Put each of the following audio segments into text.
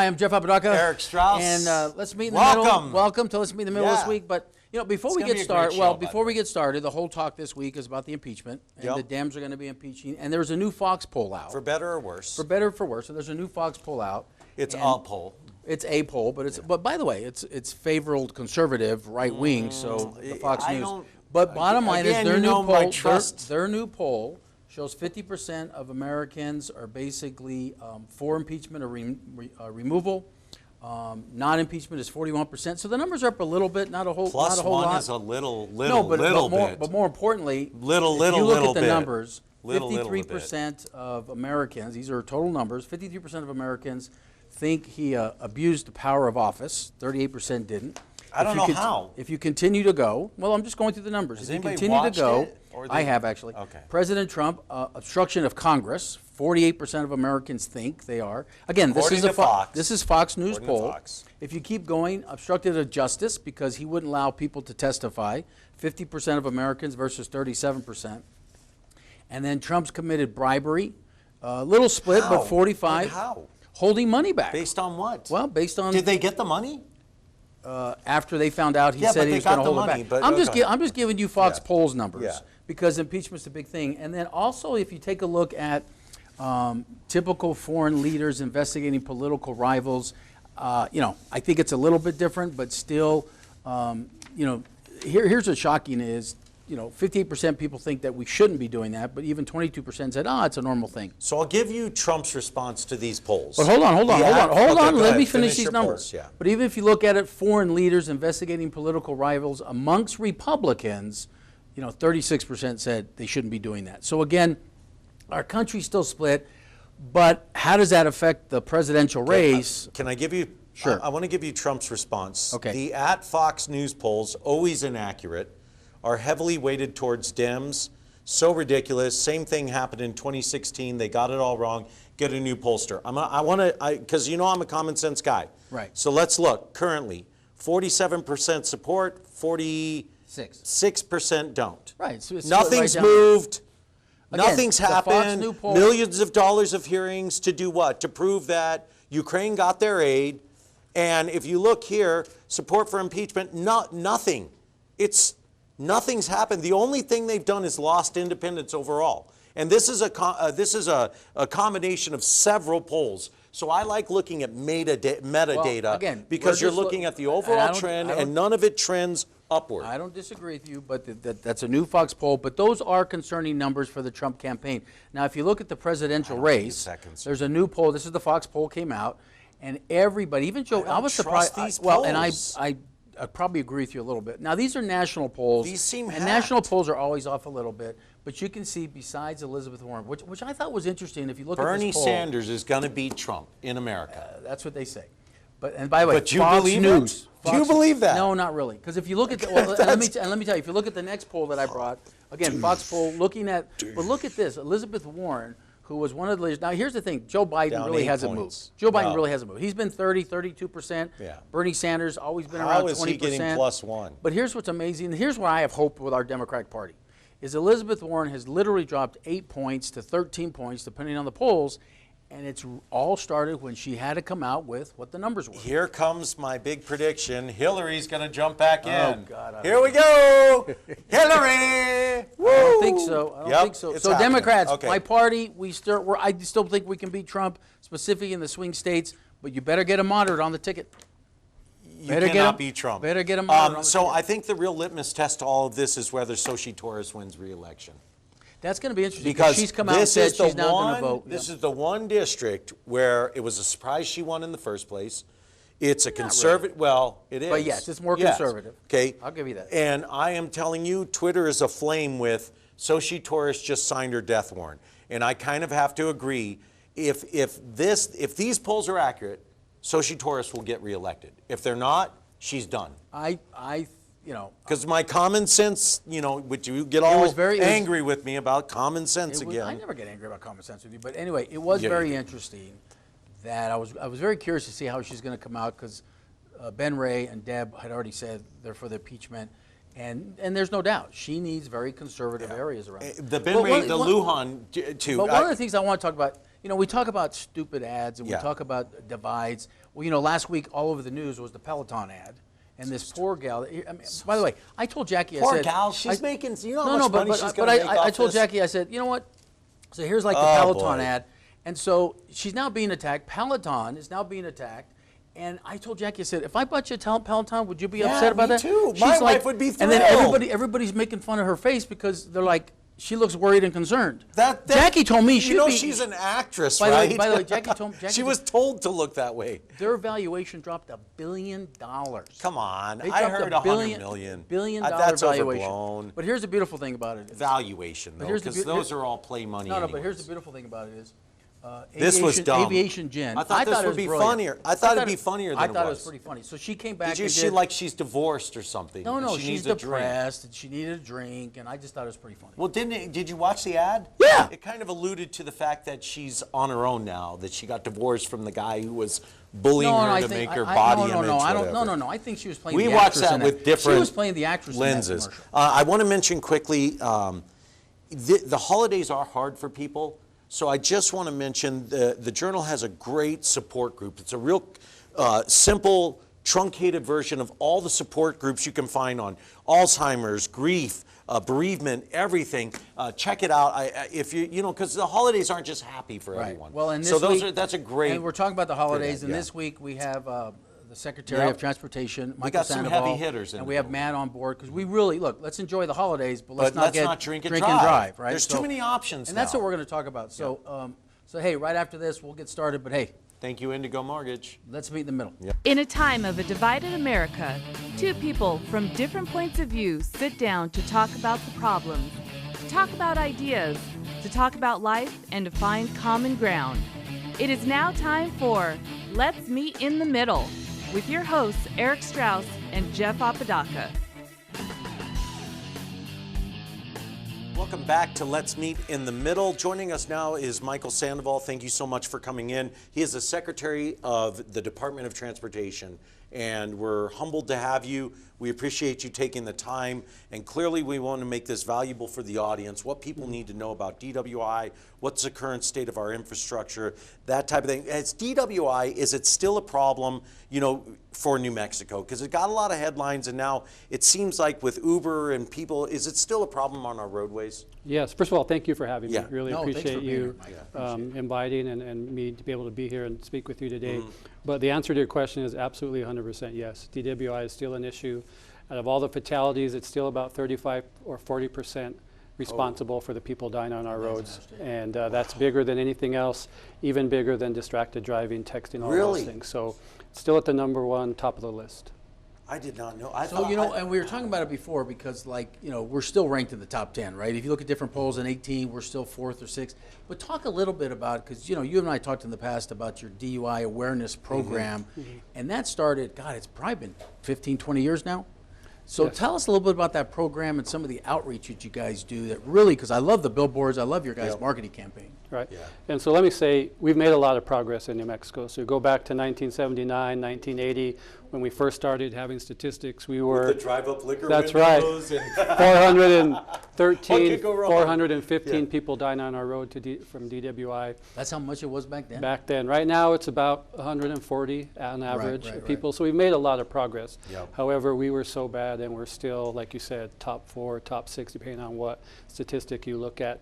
Hi, I'm Jeff Apodaca. Eric Strauss. And let's meet in the middle. Welcome to Let's Meet in the Middle this Yeah. week. But you know, before we get started, the whole talk this week is about the impeachment, and the Dems are going to be impeaching. And there's a new Fox poll out. For better or worse. For better or for worse. So there's a new Fox poll out. It's a poll. It's a poll, but it's but by the way, it's favored conservative, right wing. So the Fox News. But bottom line is their new poll shows 50% of Americans are basically for impeachment or removal. Non-impeachment is 41%. So the numbers are up a little bit, not a whole lot. Plus one is a little bit. But more importantly, if you look at the numbers, 53% of Americans, these are total numbers, 53% of Americans think he abused the power of office. 38% didn't. I don't know how. If you continue to go, well, I'm just going through the numbers. Has if you anybody continue to watched go, it, or I have actually. Okay. President Trump, obstruction of Congress. 48% of Americans think they are. Again, this is Fox News poll. If you keep going, obstructed of justice because he wouldn't allow people to testify. 50% of Americans versus 37%. And then Trump's committed bribery. Little split, but 45. How? Holding money back. Based on what? Well, based on. Did they get the money? After they found out he said he was going to hold it back. I'm just giving you Fox polls numbers because impeachment's a big thing. And then also, if you take a look at typical foreign leaders investigating political rivals, you know, I think it's a little bit different, but still, you know, here's what's shocking is, you know, 58% people think that we shouldn't be doing that, but even 22% said, it's a normal thing. So I'll give you Trump's response to these polls. But hold on. Let me finish these numbers. Polls, yeah. But even if you look at it, foreign leaders investigating political rivals amongst Republicans, you know, 36% said they shouldn't be doing that. So again, our country's still split, but how does that affect the presidential race? Can I give you? Sure. I want to give you Trump's response. Okay. The Fox News polls, always inaccurate, are heavily weighted towards Dems. So ridiculous. Same thing happened in 2016. They got it all wrong. Get a new pollster. Because you know I'm a common sense guy. Right. So let's look. Currently, 47% support, 46% don't. Right. So it's nothing's moved. Again, nothing's happened. Millions of dollars of hearings to do what? To prove that Ukraine got their aid. And if you look here, support for impeachment, nothing. Nothing's happened. The only thing they've done is lost independence overall. And this is a combination of several polls. So I like looking at metadata because you're looking at the overall trend and none of it trends upward. I don't disagree with you, but that's a new Fox poll. But those are concerning numbers for the Trump campaign. Now, if you look at the presidential race, there's a new poll. This is the Fox poll came out, and everybody, even Joe, I was surprised. I probably agree with you a little bit. Now, these are national polls. These seem hacked. National polls are always off a little bit. But you can see, besides Elizabeth Warren, which I thought was interesting, if you look at this poll. Bernie Sanders is going to beat Trump in America. That's what they say. And by the way, but do you believe News. Do you believe that? No, not really. Because if you look at the, let me tell you, if you look at the next poll that I brought, again, Fox poll, look at this, Elizabeth Warren, who was one of the leaders. Now, here's the thing. Joe Biden really hasn't moved. Joe Biden really hasn't moved. He's been 32%. Yeah. Bernie Sanders always been around 20%. How is he getting +1? But here's what's amazing. Here's where I have hope with our Democratic Party, is Elizabeth Warren has literally dropped 8 points to 13 points, depending on the polls. And it's all started when she had to come out with what the numbers were. Here comes my big prediction. Hillary's going to jump back in. Oh, God. Here we go. Hillary. Woo. I don't think so. I don't think so. So happening. Democrats, my party, I still think we can beat Trump, specifically in the swing states, but you better get a moderate on the ticket. You cannot beat Trump. Better get a moderate on the ticket. I think the real litmus test to all of this is whether Xochitl Torres wins re-election. That's going to be interesting because she's come out and said she's now going to vote. This is the one district where it was a surprise she won in the first place. It's a conservative. Well, it is. But yes, it's more conservative. Okay. I'll give you that. And I am telling you, Twitter is aflame with Xochitl Torres just signed her death warrant. And I kind of have to agree, if these polls are accurate, Xochitl Torres will get reelected. If they're not, she's done. You know, because my common sense, you know, would you get all angry with me about common sense again? I never get angry about common sense with you, but anyway, it was very interesting that I was very curious to see how she's going to come out because Ben Ray and Deb had already said they're for the impeachment, And there's no doubt she needs very conservative areas around it. The bin rate, the Lujan too. But one of the things I want to talk about, we talk about stupid ads and we talk about divides. Well, last week all over the news was the Peloton ad. And this poor gal, by the way, I told Jackie, poor gal, she's making, how much money she's going to make off I told Jackie, I said, you know what? So here's like the Peloton ad. And so she's now being attacked. Peloton is now being attacked. And I told Jackie, I said, if I bought you a Peloton, would you be upset about that? Yeah, me too. My wife would be thrilled. And then everybody's making fun of her face because they're like, she looks worried and concerned. Jackie told me she's an actress, right? By the way, Jackie told me. She was told to look that way. Their valuation dropped $1 billion. Come on. I heard $100 million. Billion That's valuation. Overblown. But here's the beautiful thing about it. Valuation, though, because those are all play money No, but here's the beautiful thing about it is, this was dumb. Aviation Jen. I thought this would be funnier. I thought it'd be funnier than it was. I thought it was pretty funny. So she came back. She like she's divorced or something. No, she's depressed and she needed a drink, and I just thought it was pretty funny. Well, did you watch the ad? Yeah. It kind of alluded to the fact that she's on her own now, that she got divorced from the guy who was bullying her to make her body image. No, I think she was playing. We watched that with different. She was playing the actress lenses. In that commercial. I want to mention quickly. The holidays are hard for people. So I just want to mention the Journal has a great support group. It's a real simple, truncated version of all the support groups you can find on Alzheimer's, grief, bereavement, everything. Check it out. If because the holidays aren't just happy for everyone. Well, and this week, that's a great. And we're talking about the holidays, and this week we have the Secretary of Transportation, Michael Sandoval, some heavy hitters, and we have Matt on board because we really let's enjoy the holidays, but let's not drink and drive. Right? There's too many options. And that's what we're going to talk about. So, hey, right after this, we'll get started. But hey, thank you, Indigo Mortgage. Let's meet in the middle. Yep. In a time of a divided America, two people from different points of view sit down to talk about the problems, to talk about ideas, to talk about life, and to find common ground. It is now time for Let's Meet in the Middle with your hosts, Eric Strauss and Jeff Apodaca. Welcome back to Let's Meet in the Middle. Joining us now is Michael Sandoval. Thank you so much for coming in. He is the Secretary of the Department of Transportation, and we're humbled to have you. We appreciate you taking the time, and clearly we want to make this valuable for the audience, what people need to know about DWI, what's the current state of our infrastructure, that type of thing. As DWI, is it still a problem, for New Mexico? Because it got a lot of headlines, and now it seems like with Uber and people, is it still a problem on our roadways? Yes. First of all, thank you for having me. Really appreciate appreciate you inviting and me to be able to be here and speak with you today. But the answer to your question is absolutely 100% yes. DWI is still an issue. Out of all the fatalities, it's still about 35 or 40% responsible for the people dying on our roads. And that's bigger than anything else, even bigger than distracted driving, texting, all those things. So it's still at the #1 top of the list. I did not know. And we were talking about it before because, we're still ranked in the top 10, right? If you look at different polls in 18, we're still 4th or 6th. But talk a little bit about, because, you and I talked in the past about your DUI awareness program, and that started, it's probably been 15, 20 years now. So tell us a little bit about that program and some of the outreach that you guys do that really, because I love the billboards, I love your guys' marketing campaign. Right. Yeah. And so let me say, we've made a lot of progress in New Mexico. So go back to 1979, 1980, when we first started having statistics, we were... With the drive-up liquor That's windows. Right. 413, 415 people dying on our road from DWI. That's how much it was back then? Back then. Right now, it's about 140 on average people. So we've made a lot of progress. However, we were so bad, and we're still, like you said, top 4, top 6, depending on what statistic you look at.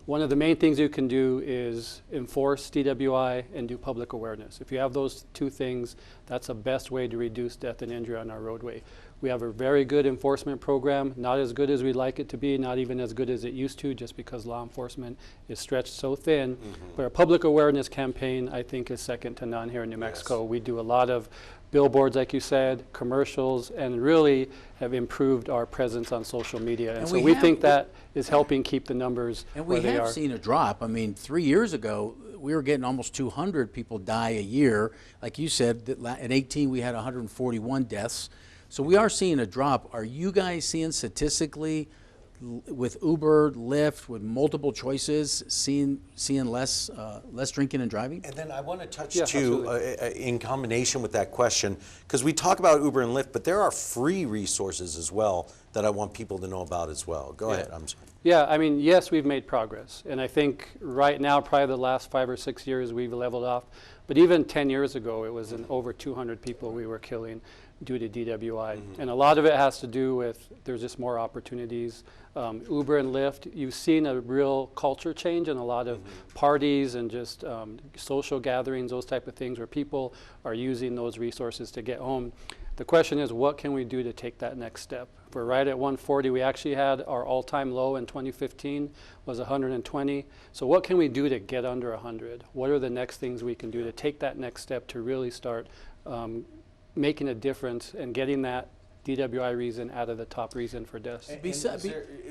One of the main things you can do is enforce DWI and do public awareness. If you have those two things, that's the best way to reduce death and injury on our roadway. We have a very good enforcement program, not as good as we'd like it to be, not even as good as it used to, just because law enforcement is stretched so thin. But our public awareness campaign, I think, is second to none here in New Mexico. We do a lot of billboards, like you said, commercials, and really have improved our presence on social media. And so we think that is helping keep the numbers where they are. And we have seen a drop. I mean, 3 years ago, we were getting almost 200 people die a year. Like you said, in 18, we had 141 deaths. So we are seeing a drop. Are you guys seeing statistically with Uber, Lyft, with multiple choices, seeing less drinking and driving? And then I want to touch too, in combination with that question, because we talk about Uber and Lyft, but there are free resources as well that I want people to know about as well. Go ahead. I'm sorry. Yeah, I mean, yes, we've made progress. And I think right now, probably the last 5 or 6 years, we've leveled off. But even 10 years ago, it was over 200 people we were killing due to DWI. And a lot of it has to do with there's just more opportunities. Uber and Lyft, you've seen a real culture change in a lot of parties and just social gatherings, those type of things where people are using those resources to get home. The question is, what can we do to take that next step? We're right at 140. We actually had our all-time low in 2015 was 120. So what can we do to get under 100? What are the next things we can do to take that next step to really start making a difference and getting that DWI reason out of the top reason for deaths?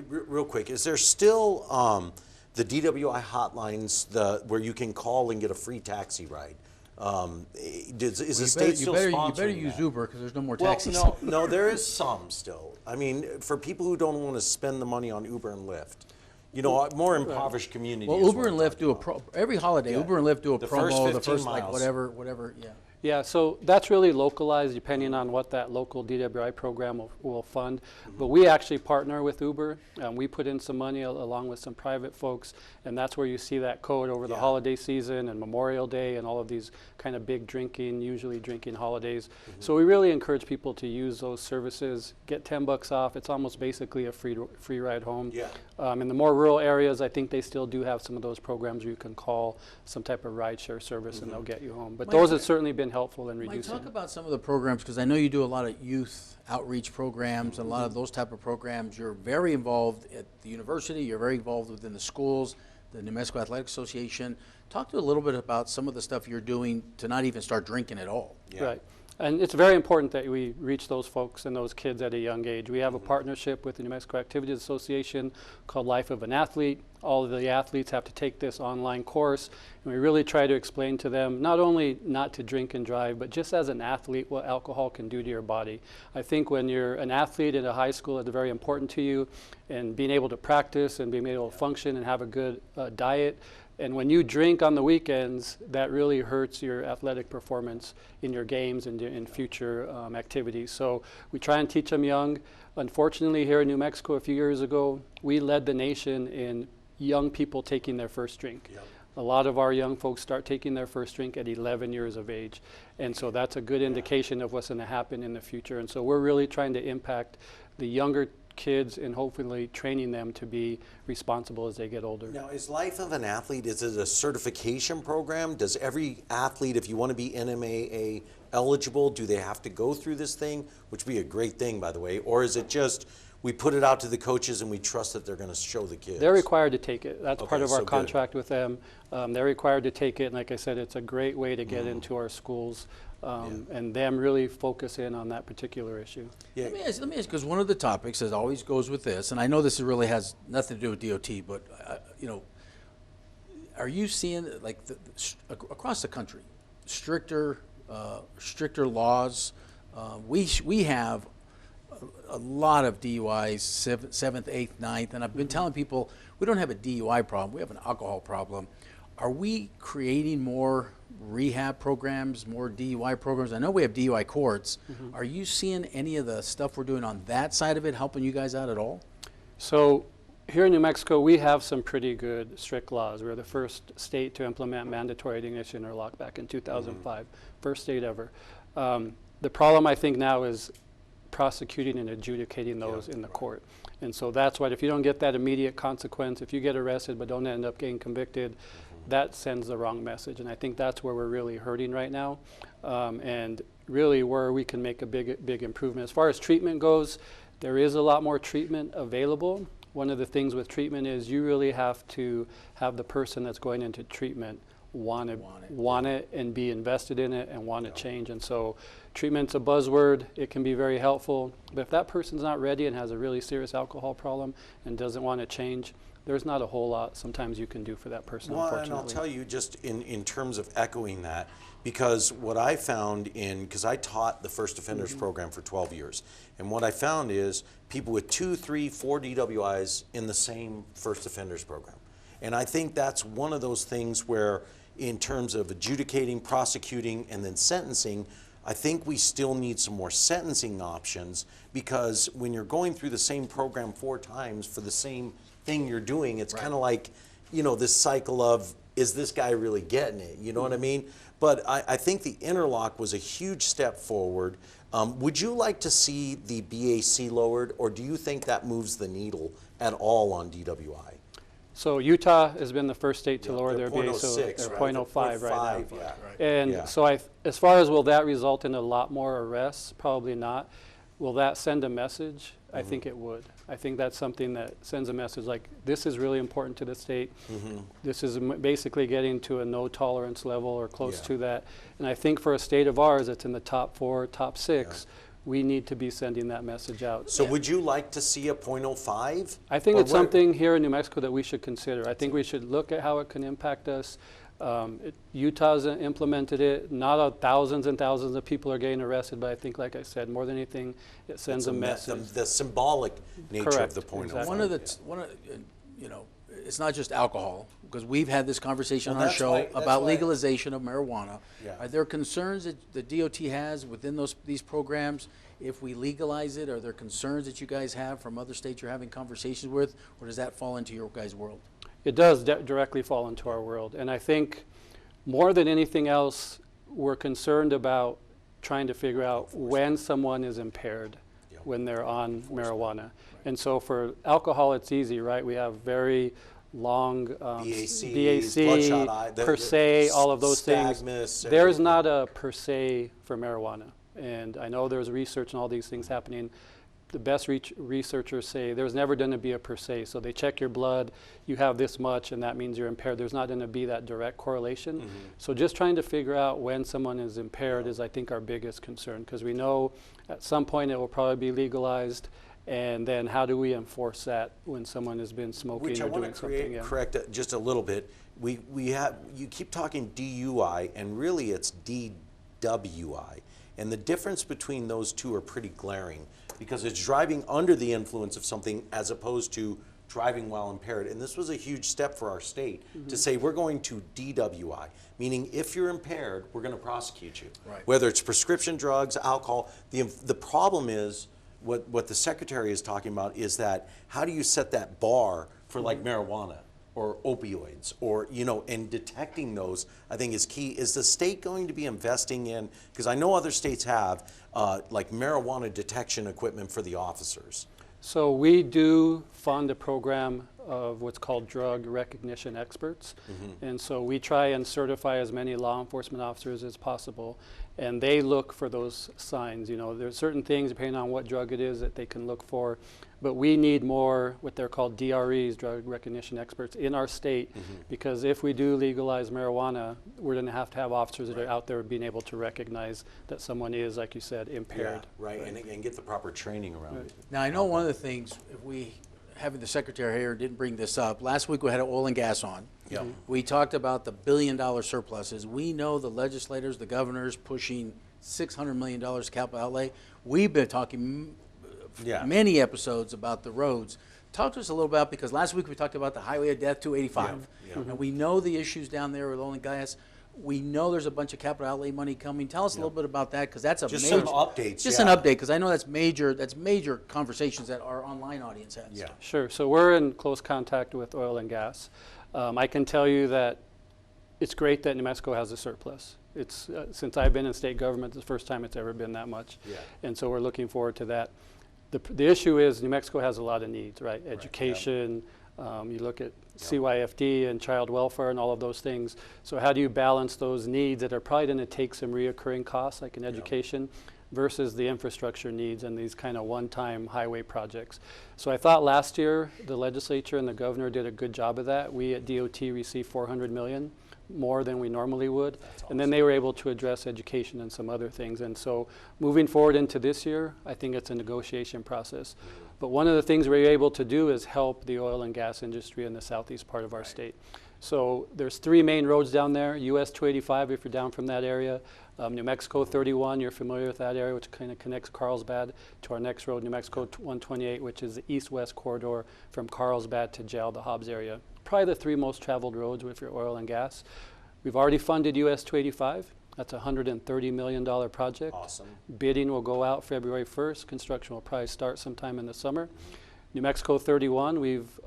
Real quick, is there still the DWI hotlines where you can call and get a free taxi ride? Is the state still sponsoring that? You better use Uber because there's no more taxis. Well, no, there is some still. I mean, for people who don't want to spend the money on Uber and Lyft, you know, more impoverished communities. Well, Uber and Lyft do every holiday. Yeah. Uber and Lyft do a promo. The first like whatever. Yeah. Yeah, so that's really localized depending on what that local DWI program will fund. But we actually partner with Uber. We put in some money along with some private folks, and that's where you see that code over the holiday season and Memorial Day and all of these kind of big usually drinking holidays. So we really encourage people to use those services, get $10 off. It's almost basically a free ride home. Yeah. In the more rural areas, I think they still do have some of those programs where you can call some type of rideshare service and they'll get you home. But those have certainly been helpful in reducing. Talk about some of the programs, because I know you do a lot of youth outreach programs and a lot of those type of programs. You're very involved at the university. You're very involved within the schools, the New Mexico Athletic Association. Talk to a little bit about some of the stuff you're doing to not even start drinking at all. Yeah. Right. And it's very important that we reach those folks and those kids at a young age. We have a partnership with the New Mexico Activities Association called Life of an Athlete. All of the athletes have to take this online course, and we really try to explain to them not only not to drink and drive, but just as an athlete, what alcohol can do to your body. I think when you're an athlete in a high school, it's very important to you, and being able to practice and being able to function and have a good diet. And when you drink on the weekends, that really hurts your athletic performance in your games and in future activities. So we try and teach them young. Unfortunately, here in New Mexico a few years ago, we led the nation in young people taking their first drink. Yep. A lot of our young folks start taking their first drink at 11 years of age. And so that's a good indication of what's going to happen in the future. And so we're really trying to impact the younger kids and hopefully training them to be responsible as they get older. Now, is Life of an Athlete, is it a certification program? Does every athlete, if you want to be NMAA eligible, do they have to go through this thing? Which would be a great thing, by the way. Or is it just we put it out to the coaches and we trust that they're going to show the kids? They're required to take it. That's part of our contract with them. They're required to take it. And like I said, it's a great way to get into our schools. And them really focus in on that particular issue. Yeah. Let me ask, because one of the topics that always goes with this, and I know this really has nothing to do with DOT, but you know, are you seeing like across the country stricter laws? We have a lot of DUIs, 7th, 8th, 9th, and I've been telling people we don't have a DUI problem, we have an alcohol problem. Are we creating more rehab programs, more DUI programs? I know we have DUI courts. Are you seeing any of the stuff we're doing on that side of it helping you guys out at all? So here in New Mexico, we have some pretty good strict laws. We're the first state to implement mandatory ignition or lock back in 2005, first state ever. The problem I think now is prosecuting and adjudicating those in the court. And so that's why if you don't get that immediate consequence, if you get arrested but don't end up getting convicted, that sends the wrong message. And I think that's where we're really hurting right now. And really where we can make a big improvement. As far as treatment goes, there is a lot more treatment available. One of the things with treatment is you really have to have the person that's going into treatment want it and be invested in it and want to change. And so treatment's a buzzword. It can be very helpful. But if that person's not ready and has a really serious alcohol problem and doesn't want to change, there's not a whole lot sometimes you can do for that person, unfortunately. And I'll tell you, just in terms of echoing that, because what I found because I taught the first offenders program for 12 years, and what I found is people with 2, 3, 4 DWIs in the same first offenders program. And I think that's one of those things where in terms of adjudicating, prosecuting, and then sentencing, I think we still need some more sentencing options, because when you're going through the same program 4 times for the same thing you're doing, it's kind of like, you know, this cycle of, is this guy really getting it? You know what I mean? But I think the interlock was a huge step forward. Would you like to see the BAC lowered, or do you think that moves the needle at all on DWI? So Utah has been the first state to lower their BAC, so they're 0.06, 0.05 right now. Yeah. And so as far as will that result in a lot more arrests? Probably not. Will that send a message? I think it would. I think that's something that sends a message like, this is really important to the state. This is basically getting to a no tolerance level or close to that. And I think for a state of ours that's in the top 4, top 6, we need to be sending that message out. So would you like to see a 0.05? I think it's something here in New Mexico that we should consider. I think we should look at how it can impact us. Utah's implemented it. Not thousands and thousands of people are getting arrested, but I think, like I said, more than anything, it sends a message. The symbolic nature of the 0.05. Exactly. One of the, you know, it's not just alcohol, because we've had this conversation on our show about legalization of marijuana. Are there concerns that the DOT has within these programs? If we legalize it, are there concerns that you guys have from other states you're having conversations with, or does that fall into your guys' world? It does directly fall into our world. And I think more than anything else, we're concerned about trying to figure out when someone is impaired when they're on marijuana. And so for alcohol, it's easy, right? We have very long BAC, per se, all of those things. There's not a per se for marijuana. And I know there's research and all these things happening. The best researchers say there's never going to be a per se. So they check your blood, you have this much, and that means you're impaired. There's not going to be that direct correlation. So just trying to figure out when someone is impaired is, I think, our biggest concern, because we know at some point it will probably be legalized. And then how do we enforce that when someone has been smoking or doing something? Correct just a little bit. You keep talking DUI, and really it's DWI. And the difference between those two are pretty glaring, because it's driving under the influence of something as opposed to driving while impaired. And this was a huge step for our state to say we're going to DWI, meaning if you're impaired, we're going to prosecute you. Right. Whether it's prescription drugs, alcohol. The problem is, what the secretary is talking about is that how do you set that bar for like marijuana or opioids, or, you know, and detecting those, I think, is key. Is the state going to be investing in, because I know other states have, like marijuana detection equipment for the officers? So we do fund a program of what's called drug recognition experts. And so we try and certify as many law enforcement officers as possible. And they look for those signs. You know, there's certain things, depending on what drug it is, that they can look for. But we need more what they're called DREs, drug recognition experts, in our state, because if we do legalize marijuana, we're going to have officers that are out there being able to recognize that someone is, like you said, impaired. Yeah, right. And get the proper training around it. Now, I know one of the things, if we, having the secretary here, didn't bring this up. Last week we had oil and gas on. We talked about the billion-dollar surpluses. We know the legislators, the governors, pushing $600 million capital outlay. We've been talking many episodes about the roads. Talk to us a little about, because last week we talked about the highway of death, 285. And we know the issues down there with oil and gas. We know there's a bunch of capital outlay money coming. Tell us a little bit about that, because that's a just major, some updates. Just an update, because I know that's major conversations that our online audience has. Yeah. Sure. So we're in close contact with oil and gas. I can tell you that it's great that New Mexico has a surplus. It's since I've been in state government, it's the first time it's ever been that much. And so we're looking forward to that. The issue is New Mexico has a lot of needs, right? Education, you look at CYFD and child welfare and all of those things. So how do you balance those needs that are probably going to take some reoccurring costs, like in education, versus the infrastructure needs and these kind of one-time highway projects? So I thought last year the legislature and the governor did a good job of that. We at DOT received $400 million more than we normally would. Awesome. And then they were able to address education and some other things. And so moving forward into this year, I think it's a negotiation process. But one of the things we're able to do is help the oil and gas industry in the southeast part of our state. So there's 3 main roads down there, US 285 if you're down from that area, New Mexico 31, you're familiar with that area, which kind of connects Carlsbad to our next road, New Mexico 128, which is the east-west corridor from Carlsbad to Jal, the Hobbs area. Probably the 3 most traveled roads with your oil and gas. We've already funded US 285. That's a $130 million project. Awesome. Bidding will go out February 1st. Construction will probably start sometime in the summer. New Mexico 31, we've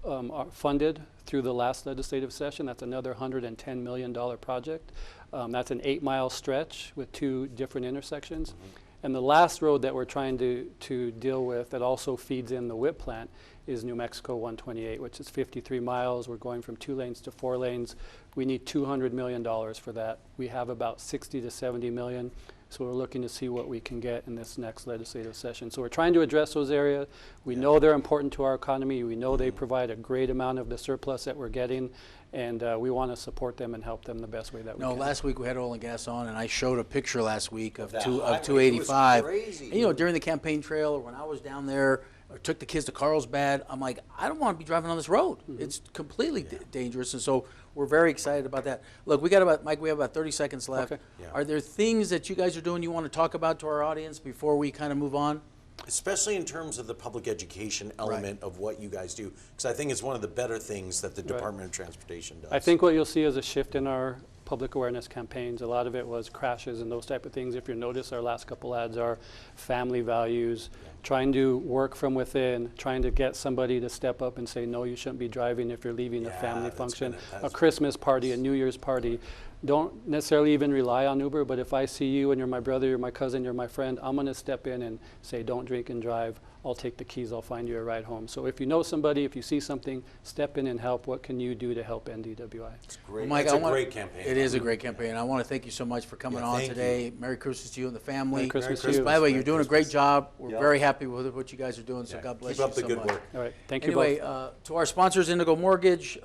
funded through the last legislative session. That's another $110 million project. That's an 8-mile stretch with 2 different intersections. And the last road that we're trying to deal with that also feeds in the WIP plant is New Mexico 128, which is 53 miles. We're going from 2 lanes to 4 lanes. We need $200 million for that. We have about 60 to 70 million. So we're looking to see what we can get in this next legislative session. So we're trying to address those areas. We know they're important to our economy. We know they provide a great amount of the surplus that we're getting. And we want to support them and help them the best way that we can. Last week we had oil and gas on, and I showed a picture last week of 285. And, you know, during the campaign trail, or when I was down there, or took the kids to Carlsbad, I'm like, I don't want to be driving on this road. It's completely dangerous, and so we're very excited about that. Look, we have about 30 seconds left. Okay. Are there things that you guys are doing you want to talk about to our audience before we kind of move on? Especially in terms of the public education element of what you guys do, because I think it's one of the better things that the Department of Transportation does. I think what you'll see is a shift in our public awareness campaigns. A lot of it was crashes and those type of things. If you notice, our last couple ads are family values, trying to work from within, trying to get somebody to step up and say, no, you shouldn't be driving if you're leaving a family function, a Christmas party, a New Year's party. Don't necessarily even rely on Uber, but if I see you and you're my brother, you're my cousin, you're my friend, I'm going to step in and say, don't drink and drive. I'll take the keys. I'll find you a ride home. So if you know somebody, if you see something, step in and help. What can you do to help end DWI? It's great. Well, Mike, it's a great campaign. It is a great campaign. I want to thank you so much for coming on today. Merry Christmas to you and the family. Merry Christmas to you. By the way, you're doing a great job. We're very happy with what you guys are doing, so God bless you so much. Keep up the good work. All right. Thank you both. Anyway, to our sponsors, Indigo Mortgage,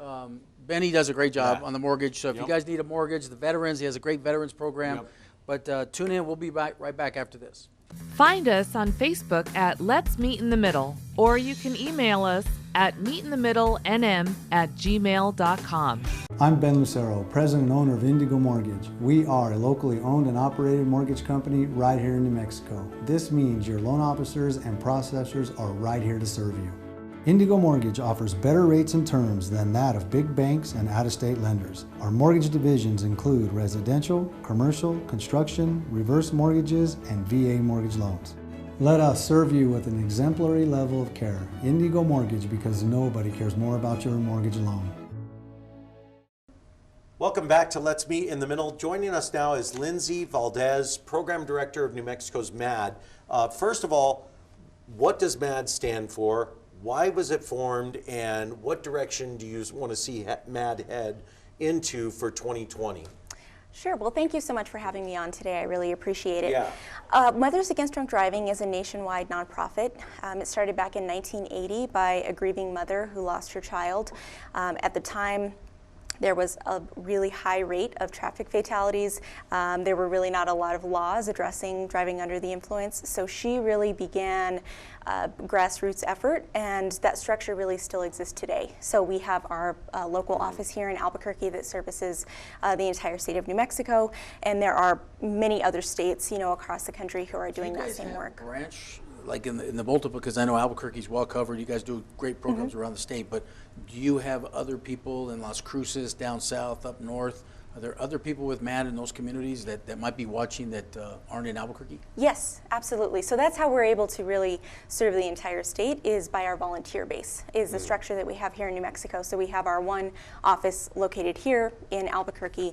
Benny does a great job on the mortgage. So if you guys need a mortgage, the veterans, he has a great veterans program. But tune in. We'll be right back after this. Find us on Facebook at Let's Meet in the Middle, or you can email us at meetinthemiddlenm@gmail.com. I'm Ben Lucero, president and owner of Indigo Mortgage. We are a locally owned and operated mortgage company right here in New Mexico. This means your loan officers and processors are right here to serve you. Indigo Mortgage offers better rates and terms than that of big banks and out-of-state lenders. Our mortgage divisions include residential, commercial, construction, reverse mortgages, and VA mortgage loans. Let us serve you with an exemplary level of care. Indigo Mortgage, because nobody cares more about your mortgage loan. Welcome back to Let's Meet in the Middle. Joining us now is Lindsay Valdez, Program Director of New Mexico's MAD. First of all, what does MAD stand for? Why was it formed, and what direction do you want to see MAD head into for 2020? Sure. Well, thank you so much for having me on today. I really appreciate it. Yeah. Mothers Against Drunk Driving is a nationwide nonprofit. It started back in 1980 by a grieving mother who lost her child. At the time, there was a really high rate of traffic fatalities. There were really not a lot of laws addressing driving under the influence. So she really began a grassroots effort, and that structure really still exists today. So we have our local office here in Albuquerque that services the entire state of New Mexico, and there are many other states, across the country who are doing that same work. Branch, like in the multiple, because I know Albuquerque's well covered. You guys do great programs around the state, but do you have other people in Las Cruces, down south, up north? Are there other people with MAD in those communities that might be watching that aren't in Albuquerque? Yes, absolutely. So that's how we're able to really serve the entire state, is by our volunteer base, is the structure that we have here in New Mexico. So we have our one office located here in Albuquerque,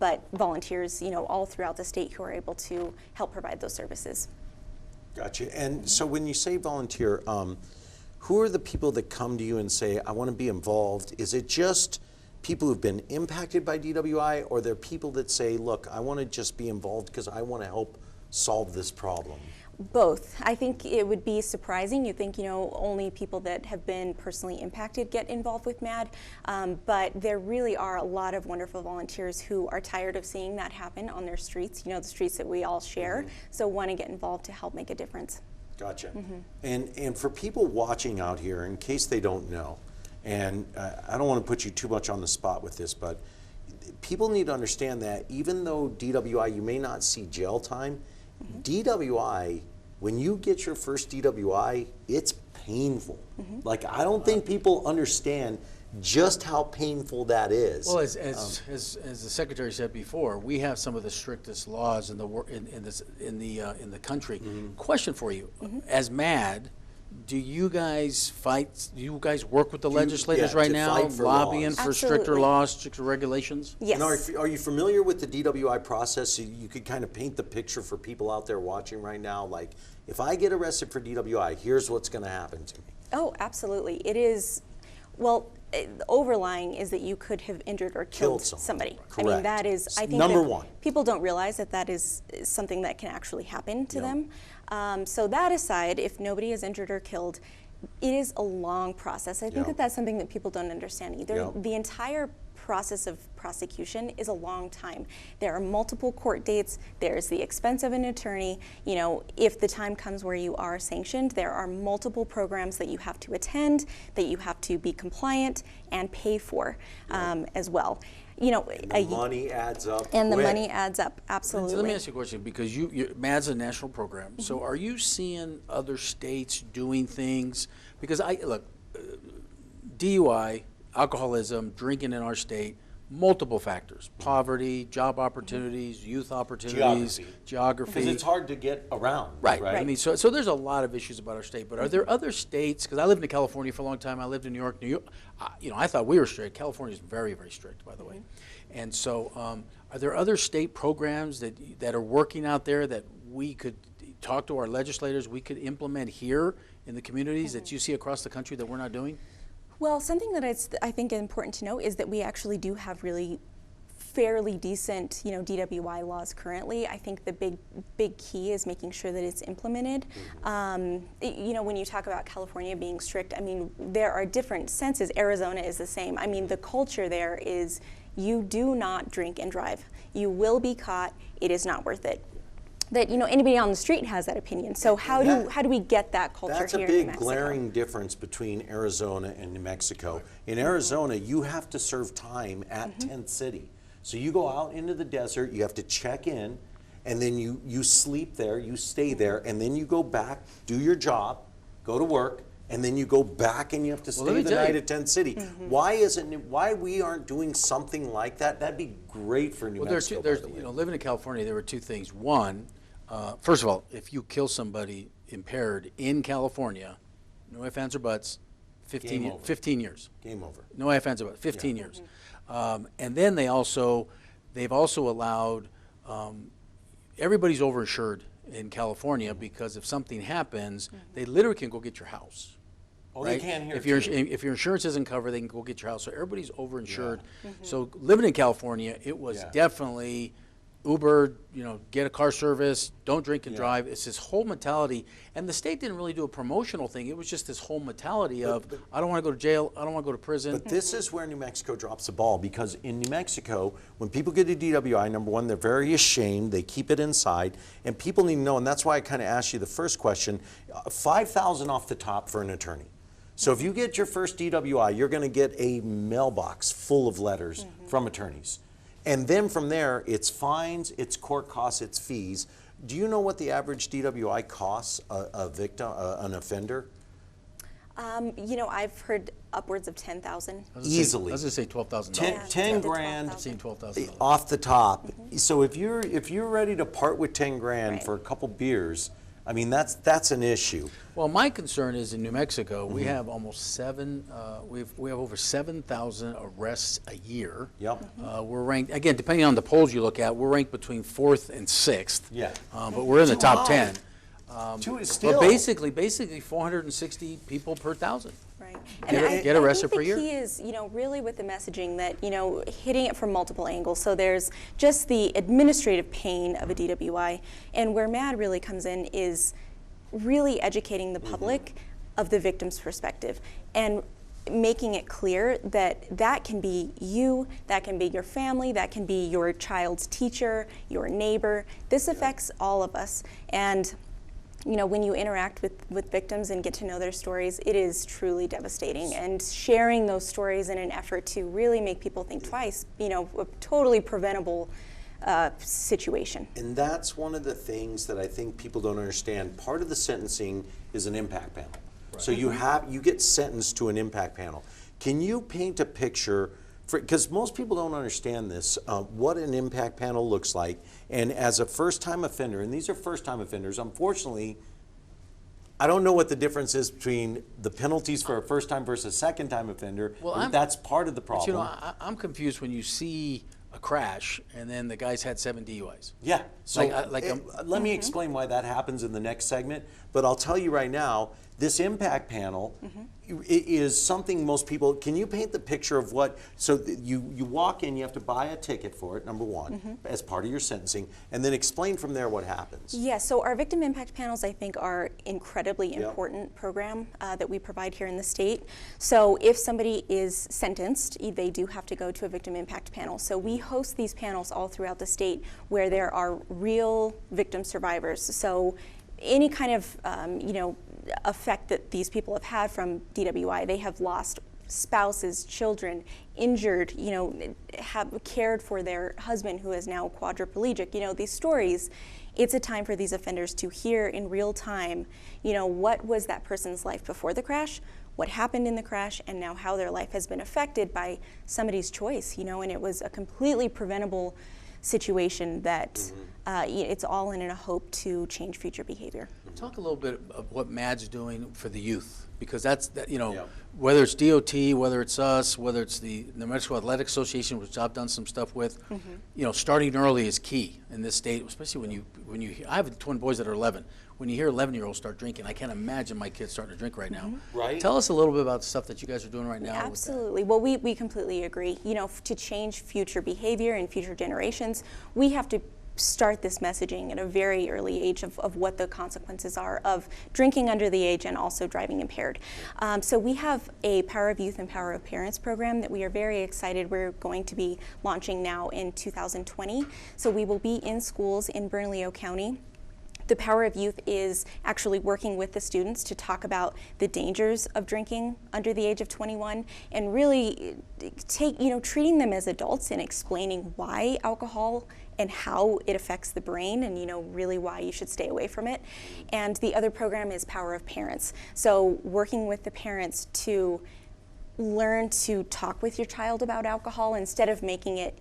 but volunteers, all throughout the state who are able to help provide those services. Gotcha. And so when you say volunteer, who are the people that come to you and say, I want to be involved? Is it just people who've been impacted by DWI, or are there people that say, look, I want to just be involved because I want to help solve this problem? Both. I think it would be surprising. You think, you know, only people that have been personally impacted get involved with MAD, but there really are a lot of wonderful volunteers who are tired of seeing that happen on their streets, you know, the streets that we all share, so want to get involved to help make a difference. Gotcha. And for people watching out here, in case they don't know, and I don't want to put you too much on the spot with this, but people need to understand that even though DWI, you may not see jail time, DWI, when you get your first DWI, it's painful. Like, I don't think people understand just how painful that is. Well, as the secretary said before, we have some of the strictest laws in the country. Question for you: as MAD, do you guys fight? Do you guys work with the legislators right now, lobbying for stricter laws, stricter regulations? Yes. And are you familiar with the DWI process? So you could kind of paint the picture for people out there watching right now. Like, if I get arrested for DWI, here's what's going to happen to me. Oh, absolutely. It is. Well, the overlying is that you could have injured or killed somebody. Correct. I mean, that is, I think, number one. People don't realize that that is something that can actually happen to them. So that aside, if nobody is injured or killed, it is a long process. I think that that's something that people don't understand either. The entire process of prosecution is a long time. There are multiple court dates. There's the expense of an attorney. You know, if the time comes where you are sanctioned, there are multiple programs that you have to attend, that you have to be compliant and pay for as well. You know, the money adds up. And the money adds up, absolutely. So let me ask you a question, because MAD's a national program. So are you seeing other states doing things? Because look, DUI, alcoholism, drinking in our state, multiple factors: poverty, job opportunities, youth opportunities, geography. Because it's hard to get around. Right. I mean, so there's a lot of issues about our state. But are there other states? Because I lived in California for a long time. I lived in New York. You know, I thought we were strict. California is very, very strict, by the way. And so, are there other state programs that are working out there that we could talk to our legislators, we could implement here in the communities that you see across the country that we're not doing? Well, something that I think is important to know is that we actually do have really fairly decent, you know, DWI laws currently. I think the big key is making sure that it's implemented. You know, when you talk about California being strict, I mean, there are different senses. Arizona is the same. I mean, the culture there is you do not drink and drive. You will be caught. It is not worth it. That, you know, anybody on the street has that opinion. So how do we get that culture here in New Mexico? That's a big glaring difference between Arizona and New Mexico. In Arizona, you have to serve time at Tent City. So you go out into the desert, you have to check in, and then you sleep there, you stay there, and then you go back, do your job, go to work, and then you go back and you have to stay the night at Tent City. Why we aren't doing something like that? That'd be great for New Mexico. You know, living in California, there were two things. One, first of all, if you kill somebody impaired in California, no ifs, ands, or buts, 15 years. Game over. No ifs, ands, or buts, 15 years. And then they've also allowed, everybody's overinsured in California because if something happens, they literally can go get your house. Oh, right? They can here if your insurance isn't covered, they can go get your house. So everybody's overinsured. So living in California, it was definitely Uber, you know, get a car service, don't drink and drive. It's this whole mentality. And the state didn't really do a promotional thing. It was just this whole mentality of, I don't want to go to jail, I don't want to go to prison. But this is where New Mexico drops the ball, because in New Mexico, when people get a DWI, number one, they're very ashamed. They keep it inside. And people need to know, and that's why I kind of asked you the first question, $5,000 off the top for an attorney. So if you get your first DWI, you're going to get a mailbox full of letters from attorneys. And then from there, it's fines, it's court costs, it's fees. Do you know what the average DWI costs a victim, an offender? You know, I've heard upwards of 10,000. Easily. I was going to say $12,000. 10 grand I've seen $12,000 off the top. So if you're ready to part with 10 grand for a couple beers, I mean, that's an issue. Well, my concern is in New Mexico, we have almost we have over 7,000 arrests a year. Yep. We're ranked, again, depending on the polls you look at, we're ranked between 4th and 6th. Yeah. But we're in the top 10. Still. But basically 460 people per 1,000. Right. get arrested for a year. The key is, really with the messaging that, hitting it from multiple angles. So there's just the administrative pain of a DWI, and where MAD really comes in is really educating the public of the victim's perspective and making it clear that that can be you, that can be your family, that can be your child's teacher, your neighbor. This affects all of us. And when you interact with victims and get to know their stories, it is truly devastating. And sharing those stories in an effort to really make people think twice, a totally preventable situation. And that's one of the things that I think people don't understand. Part of the sentencing is an impact panel. Right. So you get sentenced to an impact panel. Can you paint a picture, because most people don't understand this, what an impact panel looks like, and as a first-time offender, and these are first-time offenders, unfortunately, I don't know what the difference is between the penalties for a first-time versus second-time offender. Well, that's part of the problem. But, I'm confused when you see a crash and then the guy's had 7 DUIs. Yeah, so let me explain why that happens in the next segment, but I'll tell you right now, this impact panel is something most people, can you paint the picture of what, so you walk in, you have to buy a ticket for it, number one, as part of your sentencing, and then explain from there what happens. Yeah, so our victim impact panels, I think, are incredibly important program that we provide here in the state. So if somebody is sentenced, they do have to go to a victim impact panel. So we host these panels all throughout the state where there are real victim survivors. So any kind of effect that these people have had from DWI, they have lost spouses, children, injured, have cared for their husband who is now quadriplegic. These stories, it's a time for these offenders to hear in real time, what was that person's life before the crash, what happened in the crash, and now how their life has been affected by somebody's choice, and it was a completely preventable situation that it's all in a hope to change future behavior. Talk a little bit of what MAD's doing for the youth, because that's, whether it's DOT, whether it's us, whether it's the New Mexico Athletic Association, which I've done some stuff with, starting early is key in this state, especially when you I have twin boys that are 11. When you hear 11-year-olds start drinking, I can't imagine my kids starting to drink right now. Right. Tell us a little bit about the stuff that you guys are doing right now. Absolutely. Well, we completely agree. To change future behavior and future generations, we have to start this messaging at a very early age of what the consequences are of drinking under the age and also driving impaired. So we have a Power of Youth and Power of Parents program that we are very excited we're going to be launching now in 2020. So we will be in schools in Bernalillo County. The Power of Youth is actually working with the students to talk about the dangers of drinking under the age of 21 and really treating them as adults and explaining why alcohol and how it affects the brain and really why you should stay away from it. And the other program is Power of Parents. So working with the parents to learn to talk with your child about alcohol instead of making it,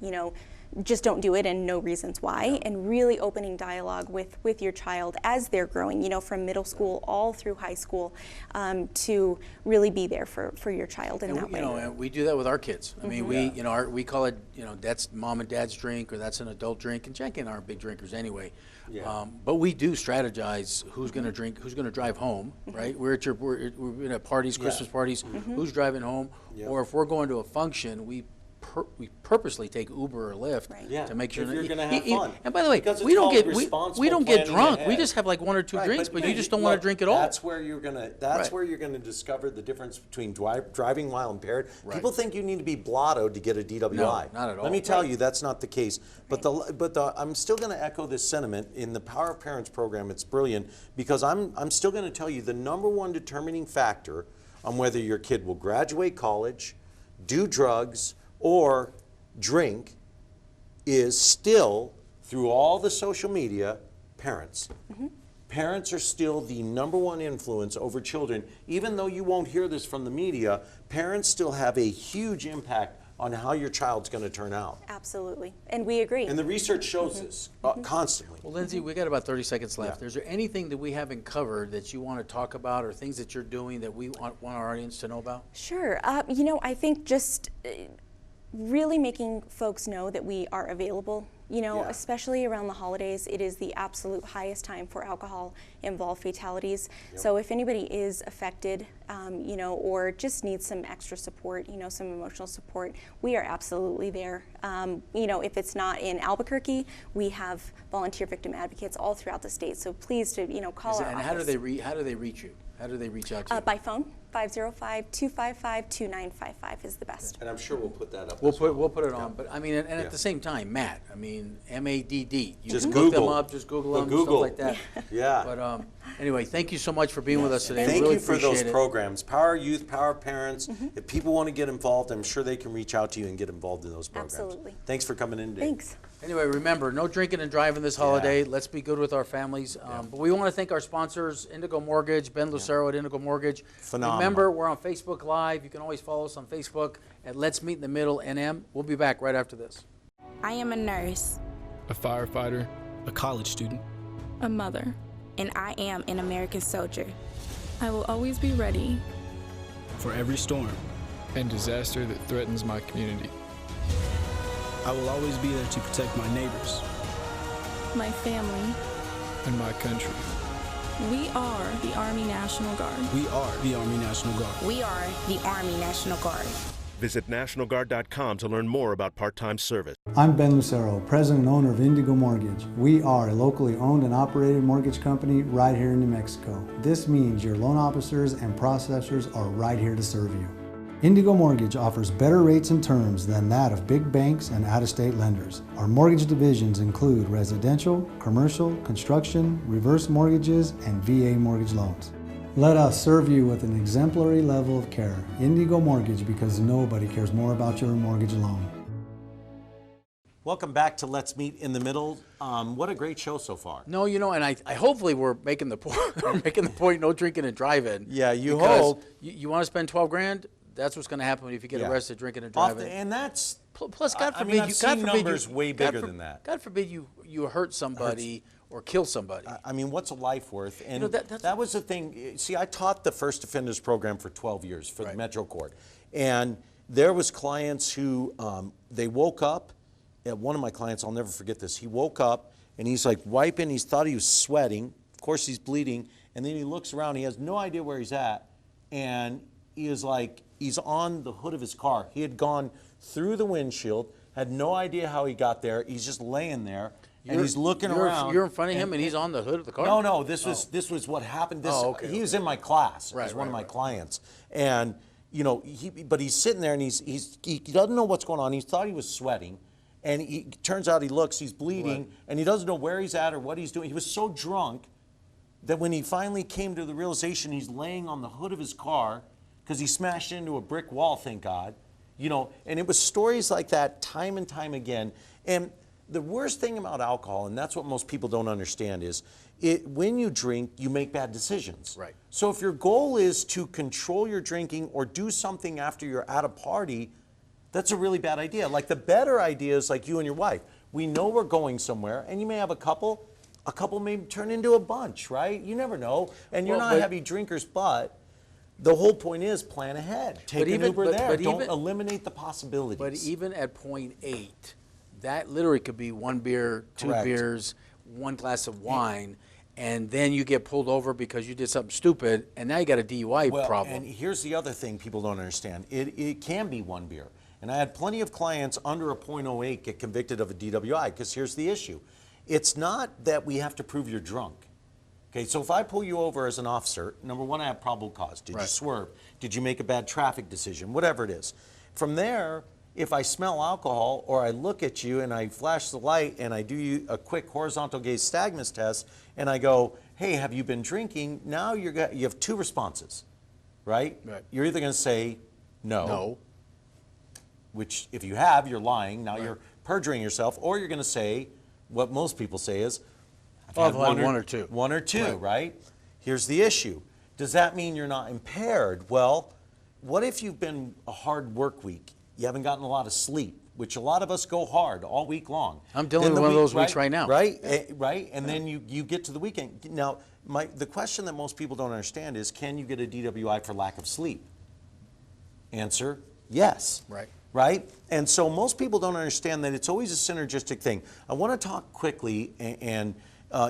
just don't do it and no reasons why, and really opening dialogue with your child as they're growing, from middle school all through high school, to really be there for your child in that way. And we do that with our kids. I mean, we call it, that's mom and dad's drink, or that's an adult drink, and Jack and I aren't big drinkers anyway. Yeah. But we do strategize who's going to drink, who's going to drive home, right? We're at parties, Christmas parties, who's driving home, or if we're going to a function, we purposely take Uber or Lyft to make sure you're going to have fun. And by the way, we don't get drunk. We just have like 1 or 2 drinks, but you just don't want to drink at all. That's where you're going to discover the difference between driving while impaired. People think you need to be blottoed to get a DWI. No, not at all. Let me tell you, that's not the case. But I'm still going to echo this sentiment in the Power of Parents program. It's brilliant because I'm still going to tell you the #1 determining factor on whether your kid will graduate college, do drugs, or drink is still, through all the social media, parents. Parents are still the #1 influence over children. Even though you won't hear this from the media, parents still have a huge impact on how your child's going to turn out. Absolutely, and we agree. And the research shows this constantly. Well, Lindsay, we got about 30 seconds left. Is there anything that we haven't covered that you want to talk about, or things that you're doing that we want our audience to know about? Sure. I think just really making folks know that we are available. You know, especially around the holidays, it is the absolute highest time for alcohol-involved fatalities. So if anybody is affected, you know, or just needs some extra support, you know, some emotional support, we are absolutely there. You know, if it's not in Albuquerque, we have volunteer victim advocates all throughout the state. So please, to you know, call our office. And how do they reach you? How do they reach out to you? By phone, 505-255-2955 is the best. And I'm sure we'll put that up. We'll put it on. But I mean, and at the same time, Matt, I mean, MADD. You just can Google look them up, just Google them, stuff like that. Yeah. But anyway, thank you so much for being with us today. Thank really you for appreciate those programs. Power Youth, Power Parents. If people want to get involved, I'm sure they can reach out to you and get involved in those programs. Absolutely. Thanks for coming in today. Thanks. Anyway, remember, no drinking and driving this holiday. Let's be good with our families. But we want to thank our sponsors, Indigo Mortgage, Ben Lucero at Indigo Mortgage. Phenomenal. Remember, we're on Facebook Live. You can always follow us on Facebook at Let's Meet in the Middle NM. We'll be back right after this. I am a nurse, a firefighter, a college student, a mother, and I am an American soldier. I will always be ready for every storm and disaster that threatens my community. I will always be there to protect my neighbors, my family, and my country. We are the Army National Guard. We are the Army National Guard. We are the Army National Guard. Visit nationalguard.com to learn more about part-time service. I'm Ben Lucero, president and owner of Indigo Mortgage. We are a locally owned and operated mortgage company right here in New Mexico. This means your loan officers and processors are right here to serve you. Indigo Mortgage offers better rates and terms than that of big banks and out-of-state lenders. Our mortgage divisions include residential, commercial, construction, reverse mortgages, and VA mortgage loans. Let us serve you with an exemplary level of care. Indigo Mortgage, because nobody cares more about your mortgage loan. Welcome back to Let's Meet in the Middle. What a great show so far. No, you know, and I hopefully we're making the point, no drinking and driving. Yeah, you hope. You want to spend 12 grand? That's what's going to happen if you get arrested drinking and driving. And that's plus, God forbid, I've seen numbers way bigger than that. God forbid you hurt somebody or kill somebody. I mean, what's a life worth? And you know, that was the thing. See, I taught the first offenders program for 12 years for the Metro Court, and there was clients who they woke up. One of my clients, I'll never forget this. He woke up and he's like wiping. He thought he was sweating. Of course, he's bleeding, and then he looks around. He has no idea where he's at, and he is like. He's on the hood of his car. He had gone through the windshield, had no idea how he got there. He's just laying there, and he's looking around. You're in front of him, and he's on the hood of the car? No, this was what happened. He was in my class as one of my clients. And, you know, but he's sitting there, and he doesn't know what's going on. He thought he was sweating, and turns out he's bleeding, and he doesn't know where he's at or what he's doing. He was so drunk that when he finally came to the realization he's laying on the hood of his car, because he smashed into a brick wall, thank God. You know, and it was stories like that time and time again. And the worst thing about alcohol, and that's what most people don't understand, is when you drink, you make bad decisions. Right. So if your goal is to control your drinking or do something after you're at a party, that's a really bad idea. Like the better idea is like you and your wife. We know we're going somewhere, and you may have a couple may turn into a bunch, right? You never know. And you're not heavy drinkers, but the whole point is plan ahead. Take an Uber there. Don't eliminate the possibilities. But even at point 8, that literally could be one beer, two beers, one glass of wine, and then you get pulled over because you did something stupid, and now you got a DUI problem. And here's the other thing people don't understand. It can be one beer. And I had plenty of clients under a .08 get convicted of a DWI, because here's the issue. It's not that we have to prove you're drunk. Okay, so if I pull you over as an officer, number one, I have probable cause. Did you swerve? Did you make a bad traffic decision? Whatever it is. From there, if I smell alcohol or I look at you and I flash the light and I do you a quick horizontal gaze stagmus test and I go, hey, have you been drinking? Now you have two responses, right? You're either going to say no, which if you have, you're lying. Now you're perjuring yourself, or you're going to say what most people say is, I've had one or two. One or two, right? Here's the issue. Does that mean you're not impaired? Well, what if you've been a hard work week? You haven't gotten a lot of sleep, which a lot of us go hard all week long. I'm dealing with one of those weeks right now. Right? And then you get to the weekend. Now, the question that most people don't understand is, can you get a DWI for lack of sleep? Answer, yes. Right. right? And so most people don't understand that it's always a synergistic thing. I want to talk quickly and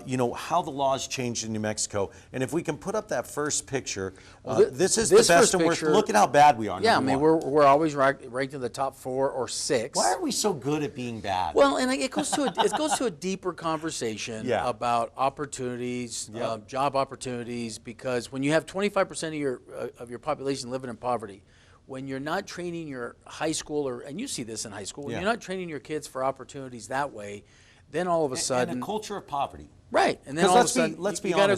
you know, how the laws changed in New Mexico. And if we can put up that first picture, this is the best and worst. Look at how bad we are. Yeah, I mean, we're always ranked in the top 4 or 6. Why are we so good at being bad? Well, and it goes to a deeper conversation about opportunities, job opportunities, because when you have 25% of your population living in poverty, when you're not training your high school, and you see this in high school, when you're not training your kids for opportunities that way, then all of a sudden, and a culture of poverty, right? And then all of a sudden,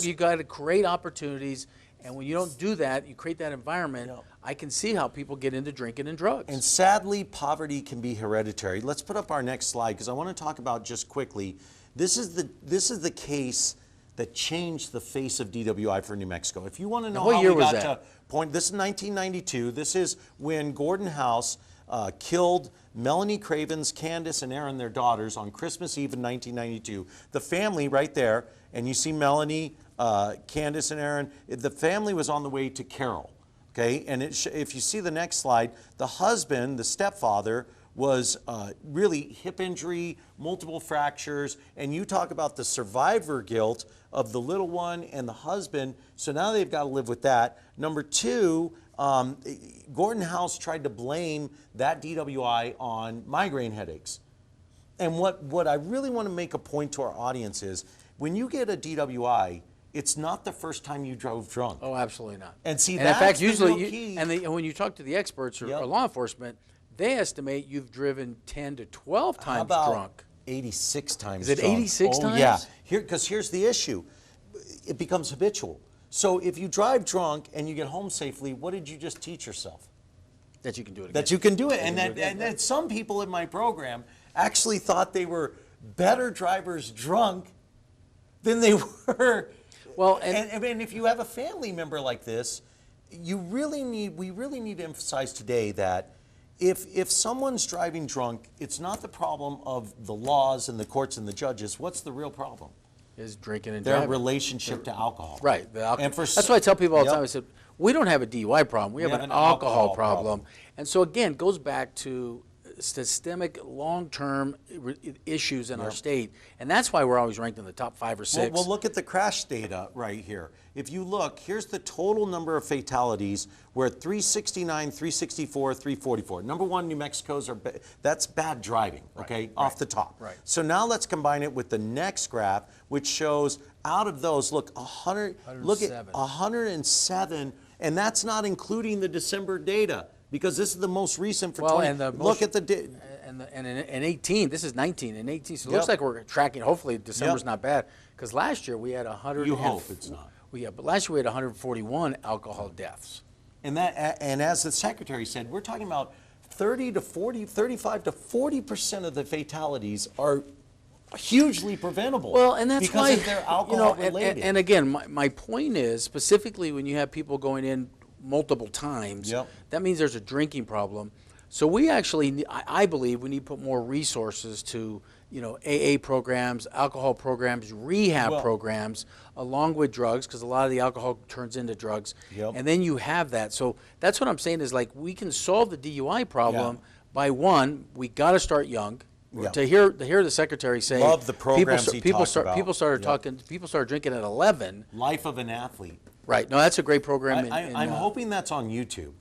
you got to create opportunities, and when you don't do that, you create that environment. I can see how people get into drinking and drugs. And sadly, poverty can be hereditary. Let's put up our next slide because I want to talk about just quickly. This is the case that changed the face of DWI for New Mexico. If you want to know how we got to point, this is 1992. This is when Gordon House killed Melanie Cravens, Candace, and Aaron, their daughters, on Christmas Eve in 1992. The family right there, and you see Melanie, Candace, and Aaron, the family was on the way to Carroll, okay? And if you see the next slide, the husband, the stepfather, was really hip injury, multiple fractures, and you talk about the survivor guilt of the little one and the husband, so now they've got to live with that. Number 2, Gordon House tried to blame that DWI on migraine headaches. And what I really want to make a point to our audience is, when you get a DWI, it's not the first time you drove drunk. Oh, absolutely not. And see, and that's in fact, the usually, real key. and when you talk to the experts or law enforcement, they estimate you've driven 10 to 12 times How about drunk. 86 times Is it drunk? 86 times? Yeah, because here's the issue. It becomes habitual. So if you drive drunk and you get home safely, what did you just teach yourself? That you can do it again. That you can do it. And that some people in my program actually thought they were better drivers drunk than they were. Well, and if you have a family member like this, we really need to emphasize today that if someone's driving drunk, it's not the problem of the laws and the courts and the judges. What's the real problem? Is drinking and their driving. relationship to alcohol. Right. That's why I tell people all the time, I said, we don't have a DUI problem, we have an alcohol problem. And so again, it goes back to systemic long-term issues in our state, and that's why we're always ranked in the top 5 or 6. Well, look at the crash data right here. If you look, here's the total number of fatalities. We're at 369, 364, 344. Number 1, New Mexico's that's bad driving, okay, off the top. Right. So now let's combine it with the next graph, which shows out of those, look, 107, and that's not including the December data, because this is the most recent for 20. Look at the and in 18, this is 19 and 18. So it looks like we're tracking. Hopefully December's not bad, because last year we had 100. You hope it's not. Well, yeah, but last year we had 141 alcohol deaths. And as the secretary said, we're talking about 35 to 40% of the fatalities are hugely preventable. Well, and that's because why they're alcohol related. And again, my point is, specifically when you have people going in multiple times, that means there's a drinking problem. So we actually, I believe, we need to put more resources to, AA programs, alcohol programs, rehab programs, along with drugs, because a lot of the alcohol turns into drugs. And then you have that. So that's what I'm saying is, like, we can solve the DUI problem by, one, we got to start young. To hear the secretary say, love the programs people started drinking at 11. Life of an Athlete. Right. No, that's a great program. I'm hoping that's on YouTube.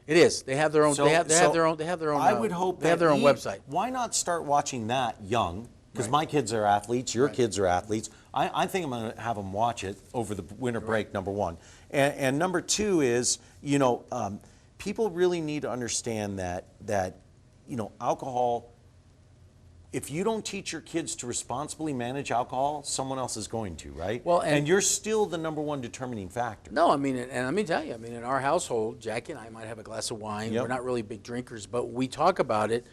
It is. They have their own. They have their own. I would hope they have their own website. Why not start watching that young? Because my kids are athletes. Your kids are athletes. I think I'm going to have them watch it over the winter break. Number 1, and number 2 is people really need to understand that alcohol. If you don't teach your kids to responsibly manage alcohol, someone else is going to, right? Well, and you're still the number 1 determining factor. No, I mean, and let me tell you, in our household, Jackie and I might have a glass of wine. We're not really big drinkers, but we talk about it.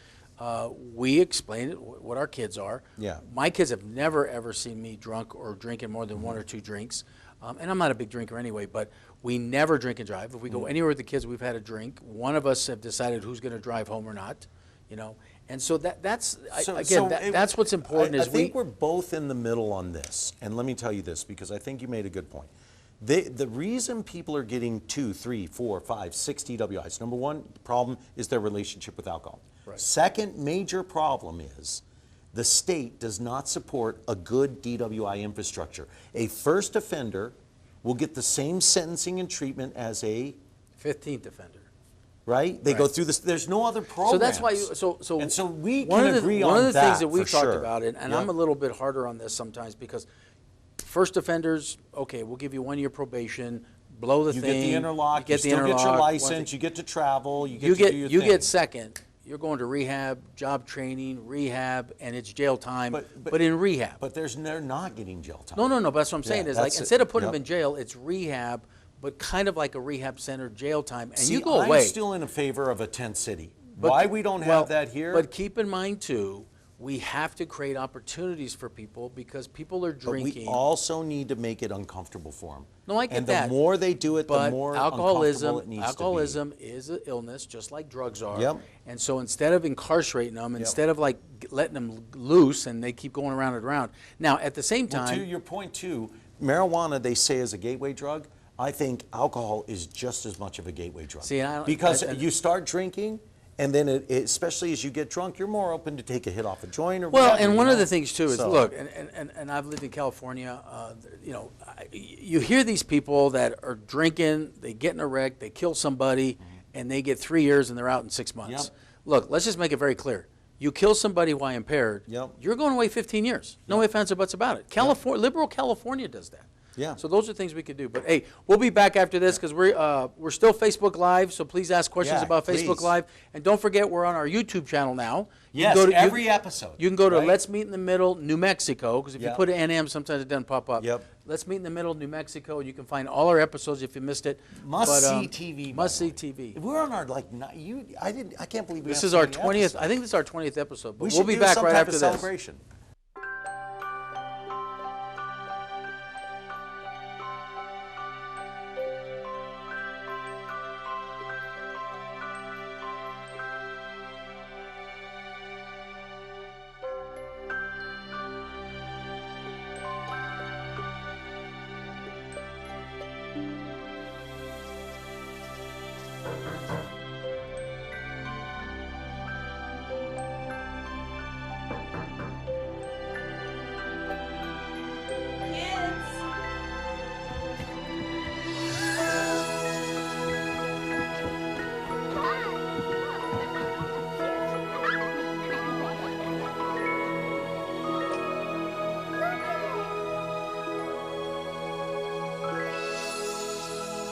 We explain it, what our kids are. Yeah. My kids have never, ever seen me drunk or drinking more than 1 or 2 drinks. And I'm not a big drinker anyway, but we never drink and drive. If we go anywhere with the kids, we've had a drink. One of us have decided who's going to drive home or not, And so that's what's important. I think we're both in the middle on this, and let me tell you this, because I think you made a good point. The reason people are getting 2, 3, 4, 5, 6 DWIs, number one problem is their relationship with alcohol. Right. Second major problem is the state does not support a good DWI infrastructure. A first offender will get the same sentencing and treatment as a 15th offender. Right? They go through this. There's no other programs. So that's why and so we can agree on that. One of the things that we've talked sure. about, and I'm a little bit harder on this sometimes because first offenders, okay, we'll give you 1 year probation, blow the thing. You get the interlock, you still get your license, you get to travel, you get to do your thing. You get second. You're going to rehab, job training, rehab, and it's jail time, but in rehab. But they're not getting jail time. No, but that's what I'm saying is like instead of putting them in jail, it's rehab, but kind of like a rehab center jail time, and you go away. I'm still in favor of a tent city. Why we don't have that here? But keep in mind too, we have to create opportunities for people because people are drinking. But we also need to make it uncomfortable for them. No, I get that. And the more they do it, the more uncomfortable it needs to be. Alcoholism is an illness, just like drugs are. Yep. And so instead of incarcerating them, instead of like letting them loose and they keep going around and around. Now, at the same time. Well, to your point too, marijuana they say is a gateway drug. I think alcohol is just as much of a gateway drug. See, because you start drinking, and then especially as you get drunk, you're more open to take a hit off a joint or whatever. Well, and one of the things too is, look, and I've lived in California, you know, you hear these people that are drinking, they get in a wreck, they kill somebody, and they get 3 years and they're out in 6 months. Yep. Look, let's just make it very clear. You kill somebody while impaired, you're going away 15 years. No ifs, ands, or buts about it. Liberal California does that. Yeah. So those are things we could do. But hey, we'll be back after this because we're still Facebook Live. So please ask questions about Facebook Live, and don't forget we're on our YouTube channel now. Yes, every episode. You can go to Let's Meet in the Middle, New Mexico, because if you put an NM, sometimes it doesn't pop up. Yep. Let's Meet in the Middle, New Mexico. You can find all our episodes if you missed it. Must-see TV. Must-see TV. We're on our I can't believe this is our 20th. I think this is our 20th episode. But we'll be back right after this. Celebration.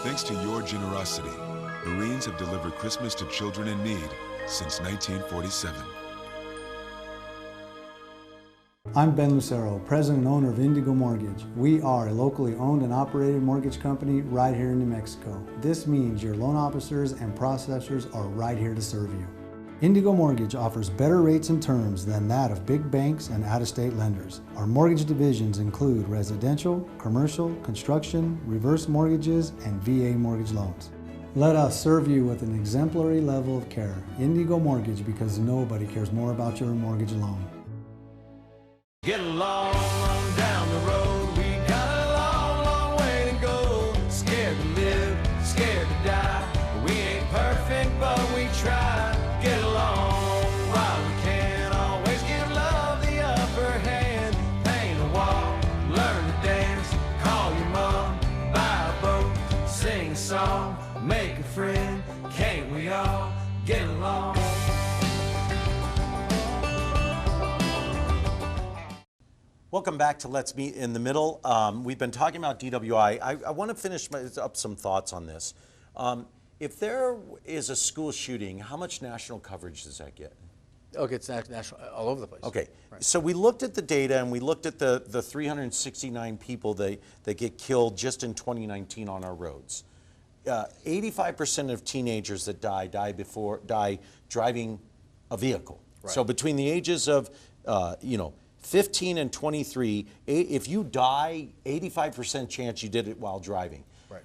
Thanks to your generosity, Marines have delivered Christmas to children in need since 1947. I'm Ben Lucero, president and owner of Indigo Mortgage. We are a locally owned and operated mortgage company right here in New Mexico. This means your loan officers and processors are right here to serve you. Indigo Mortgage offers better rates and terms than that of big banks and out-of-state lenders. Our mortgage divisions include residential, commercial, construction, reverse mortgages, and VA mortgage loans. Let us serve you with an exemplary level of care. Indigo Mortgage, because nobody cares more about your mortgage loan. Get along down the road, we got a long, long way to go. Scared to live, scared to die. We ain't perfect, but we try. Get along while we can. Always give love the upper hand. Paint a wall, learn to dance. Call your mom, buy a boat, sing a song, make a friend. Can't we all get along? Welcome back to Let's Meet in the Middle. We've been talking about DWI. I want to finish up some thoughts on this. If there is a school shooting, how much national coverage does that get? Okay, it's national, all over the place. Okay, so we looked at the data and we looked at the 369 people that get killed just in 2019 on our roads. 85% of teenagers that die driving a vehicle. Right. So between the ages of 15 and 23, if you die, 85% chance you did it while driving. Right.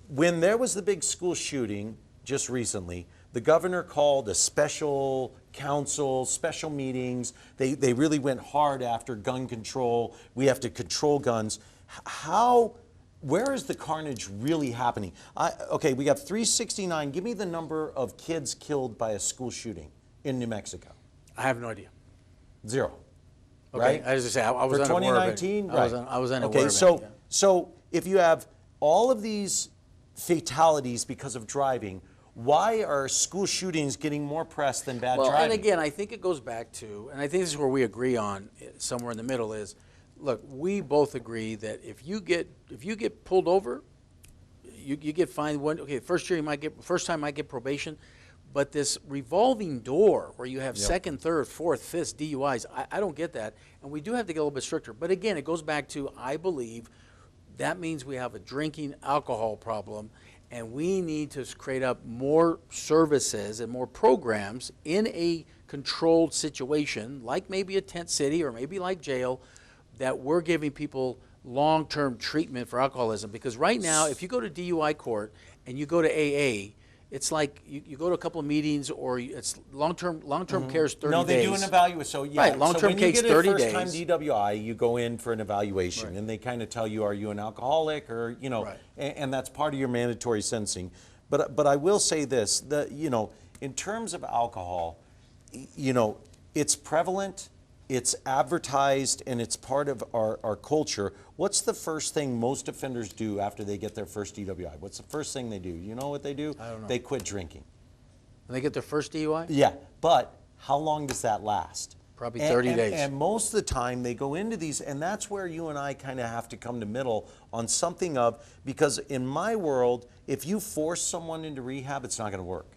When there was the big school shooting just recently, the governor called a special council, special meetings. They really went hard after gun control. We have to control guns. How where is the carnage really happening? Okay, we got 369. Give me the number of kids killed by a school shooting in New Mexico. I have no idea. 0. Okay. Right? As I say, I was for unaware 2019, of it. right? I was unaware okay, of so it. Yeah. so if you have all of these fatalities because of driving, why are school shootings getting more press than bad driving? And again, I think it goes back to, and I think this is where we agree on, somewhere in the middle is, look, we both agree that if you get pulled over, you get fined one. Okay, first time you might get probation, but this revolving door where you have second, third, fourth, fifth DUIs, I don't get that, and we do have to get a little bit stricter. But again, it goes back to, I believe that means we have a drinking alcohol problem, and we need to create up more services and more programs in a controlled situation, like maybe a tent city or maybe like jail, that we're giving people long-term treatment for alcoholism. Because right now, if you go to DUI court and you go to AA, it's like you go to a couple of meetings, or it's long-term care is 30 days. No, they do an evaluation. So yeah, right, long-term care is 30 days. When you get a first-time DWI, you go in for an evaluation, and they kind of tell you, are you an alcoholic, or and that's part of your mandatory sentencing. But I will say this, in terms of alcohol, it's prevalent, it's advertised, and it's part of our culture. What's the first thing most offenders do after they get their first DWI? What's the first thing they do? You know what they do? I don't know. They quit drinking. When they get their first DUI? Yeah, but how long does that last? Probably 30 days. And most of the time they go into these, and that's where you and I kind of have to come to middle on something because in my world, if you force someone into rehab, it's not going to work.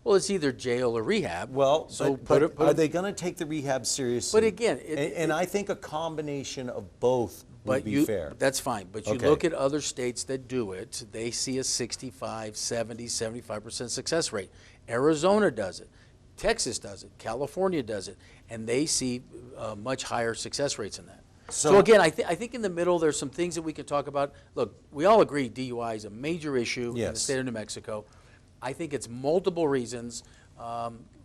Well, it's either jail or rehab. Well, so but are they going to take the rehab seriously? But again, I think a combination of both would be fair. That's fine. But you look at other states that do it, they see a 65, 70, 75% success rate. Arizona does it. Texas does it. California does it. And they see much higher success rates in that. So again, I think in the middle there's some things that we can talk about. Look, we all agree DUI is a major issue in the state of New Mexico. I think it's multiple reasons.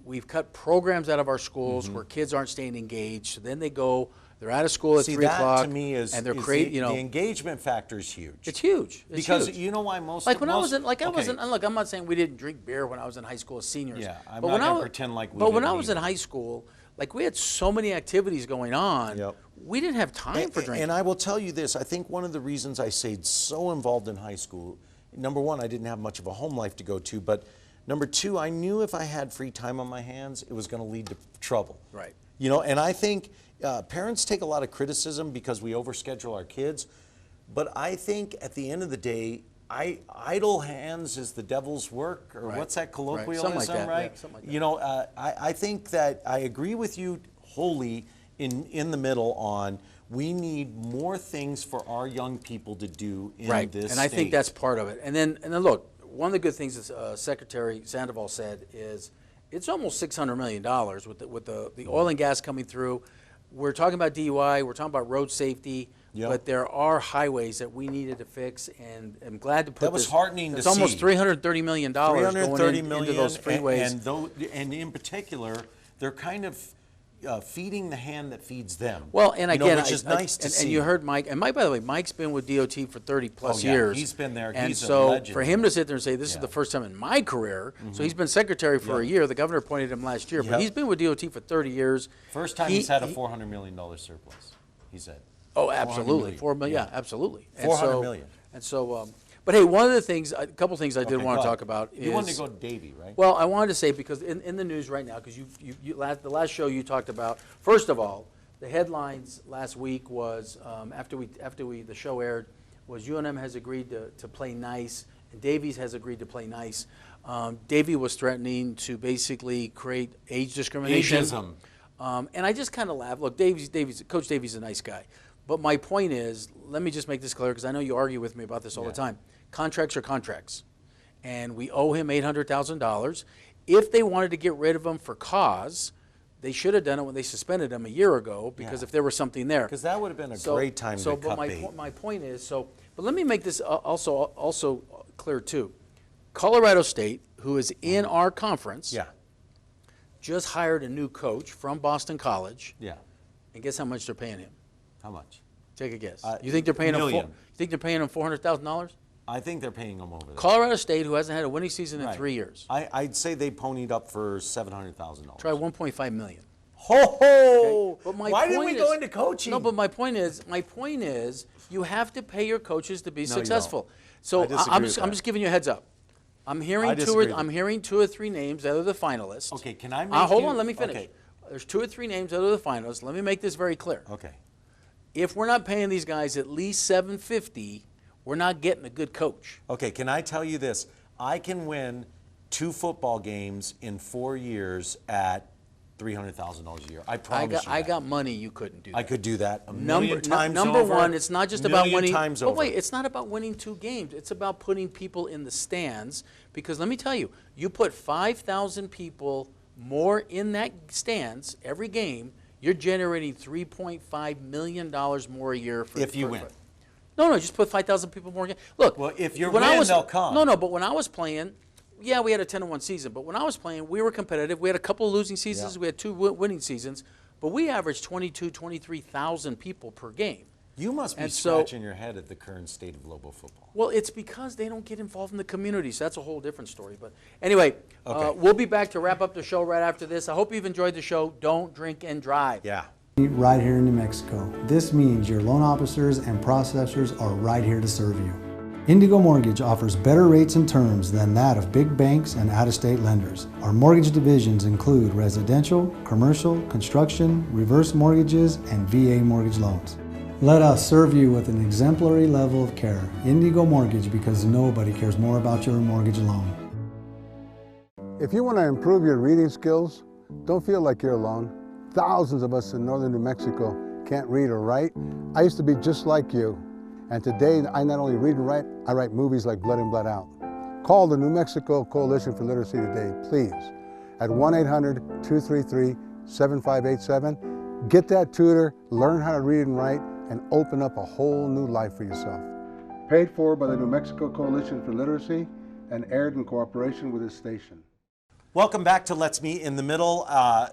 We've cut programs out of our schools where kids aren't staying engaged. So then they're out of school at 3 o'clock. To me is, and they're the engagement factor is huge. It's huge. Because you know why most look, I'm not saying we didn't drink beer when I was in high school as seniors. Yeah, I'm not going to pretend like we didn't. But when I was in high school, like we had so many activities going on, we didn't have time for drinking. And I will tell you this, I think one of the reasons I stayed so involved in high school, number one, I didn't have much of a home life to go to, but number two, I knew if I had free time on my hands, it was going to lead to trouble. Right. And I think parents take a lot of criticism because we overschedule our kids, but I think at the end of the day, idle hands is the devil's work, or what's that colloquialism, Something like that. right? Yeah, something like that. I think that I agree with you wholly in the middle on we need more things for our young people to do in this and I think that's part of it. And then look, one of the good things that Secretary Sandoval said is it's almost $600 million with the oil and gas coming through. We're talking about DUI, we're talking about road safety, but there are highways that we needed to fix, and I'm glad to put that was heartening to see. It's almost $330 million going into those freeways. And in particular, they're kind of feeding the hand that feeds them. Well, and again, which is nice to see. And you heard Mike, and Mike, by the way, Mike's been with DOT for 30 plus years. He's been there. And he's so a legend. for him to sit there and say, this is the first time in my career, so he's been secretary for a year. The governor appointed him last year, but he's been with DOT for 30 years. First time he's had a $400 million surplus, he said. Oh, absolutely. $4 million, yeah, absolutely. $400 million. And so, but hey, one of the things, a couple things I did want to talk about is... You wanted to go to Davey, right? Well, I wanted to say, because in the news right now, because the last show you talked about, first of all, the headlines last week was, after the show aired, was UNM has agreed to play nice, and Davies has agreed to play nice. Davey was threatening to basically create age discrimination. Ageism. And I just kind of laughed. Look, Coach Davies is a nice guy. But my point is, let me just make this clear, because I know you argue with me about this all the time. Contracts are contracts. And we owe him $800,000. If they wanted to get rid of him for cause, they should have done it when they suspended him a year ago, because if there was something there. Because that would have been a great time to cut bait. But my point is, but let me make this also clear too. Colorado State, who is in our conference, just hired a new coach from Boston College. Yeah. And guess how much they're paying him? How much? Take a guess. You think they're paying them? You think they're paying them $400,000? I think they're paying them over there. Colorado State, who hasn't had a winning season in 3 years. I'd say they ponied up for $700,000. Try $1.5 million. Ho ho! Okay? But why didn't we go into coaching? No, but my point is, you have to pay your coaches to be successful. So I'm just giving you a heads up. I'm hearing two or three names that are the finalists. Okay, can I make hold on, let me finish. Okay. There's 2 or 3 names that are the finalists. Let me make this very clear. Okay. If we're not paying these guys at least $750,000, we're not getting a good coach. Okay, can I tell you this? I can win 2 football games in 4 years at $300,000 a year. I promise you. I got money you couldn't do that. I could do that a million times Number over. one, it's not just about winning. But wait, it's not about winning 2 games. It's about putting people in the stands. Because let me tell you, you put 5,000 people more in that stands every game, you're generating $3.5 million more a year. If you win. No, just put 5,000 people more. Look, well, if you're winning, they'll come. No, but when I was playing, yeah, we had a 10-1 season. But when I was playing, we were competitive. We had a couple of losing seasons. Yeah. We had 2 winning seasons. But we averaged 22,000, 23,000 people per game. You must be scratching your head at the current state of Lobo football. Well, it's because they don't get involved in the community. So that's a whole different story. But anyway, we'll be back to wrap up the show right after this. I hope you've enjoyed the show. Don't drink and drive. Yeah. Right here in New Mexico. This means your loan officers and processors are right here to serve you. Indigo Mortgage offers better rates and terms than that of big banks and out-of-state lenders. Our mortgage divisions include residential, commercial, construction, reverse mortgages, and VA mortgage loans. Let us serve you with an exemplary level of care. Indigo Mortgage, because nobody cares more about your mortgage loan. If you want to improve your reading skills, don't feel like you're alone. Thousands of us in northern New Mexico can't read or write. I used to be just like you. And today, I not only read and write, I write movies like Blood In, Blood Out. Call the New Mexico Coalition for Literacy today, please, at 1-800-233-7587. Get that tutor, learn how to read and write, and open up a whole new life for yourself. Paid for by the New Mexico Coalition for Literacy and aired in cooperation with this station. Welcome back to Let's Meet in the Middle.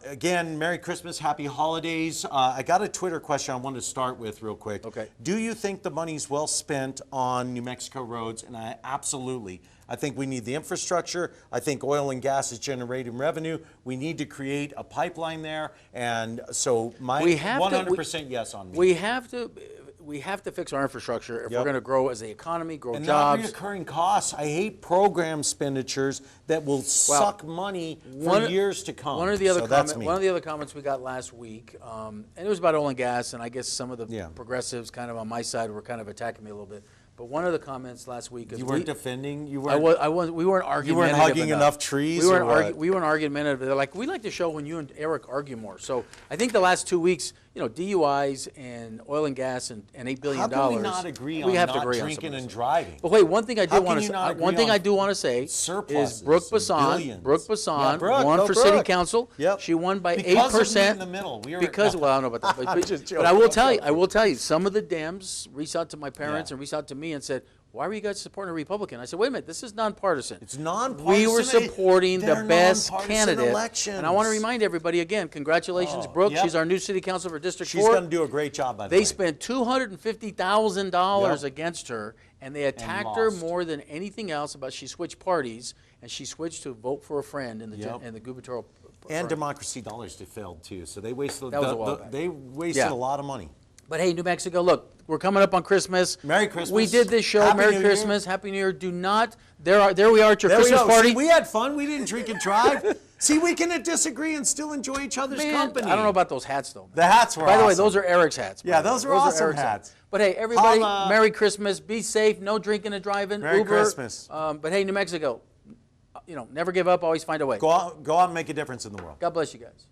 Again, Merry Christmas, Happy Holidays. I got a Twitter question I wanted to start with real quick. Okay. Do you think the money's well spent on New Mexico roads? And absolutely. I think we need the infrastructure. I think oil and gas is generating revenue. We need to create a pipeline there. And so my 100% yes on me. We have to fix our infrastructure if we're going to grow as an economy, grow and jobs. And not reoccurring costs. I hate program expenditures that will suck money for years to come. One of the other comments we got last week, and it was about oil and gas, and I guess some of the progressives kind of on my side were kind of attacking me a little bit. But one of the comments last week is you weren't defending. You weren't. We weren't arguing. You weren't hugging enough trees. We weren't argumentative. They're like, we like to show when you and Eric argue more. So I think the last 2 weeks, DUIs and oil and gas and $8 billion. How can we not agree on not drinking and driving? But wait, one thing I do want to say is Brooke Bassan won for city council. Yep. She won by 8%. Because in the middle. I don't know about that. But I will tell you, some of the Dems reached out to my parents and reached out to me and said, why were you guys supporting a Republican? I said, wait a minute, this is nonpartisan. It's nonpartisan. We were supporting the best candidate. Elections. And I want to remind everybody again, congratulations, Brooke. Yep. She's our new city councilor for District 4. She's going to do a great job, by the way. They spent $250,000 against her, and they attacked her more than anything else about she switched parties, and she switched to vote for a friend in the gubernatorial. And democracy dollars failed, too. So they wasted, a lot of money. But hey, New Mexico, look, we're coming up on Christmas. Merry Christmas. We did this show. Merry Christmas. Happy New Year. Do not, there we are at your Christmas party. See, we had fun. We didn't drink and drive. See, we can disagree and still enjoy each other's company. I don't know about those hats, though. The hats were awesome. By the way, those are Eric's hats. Yeah, those are awesome hats. But hey, everybody, Merry Christmas. Be safe. No drinking and driving. Merry Christmas. But hey, New Mexico, never give up. Always find a way. Go out and make a difference in the world. God bless you guys.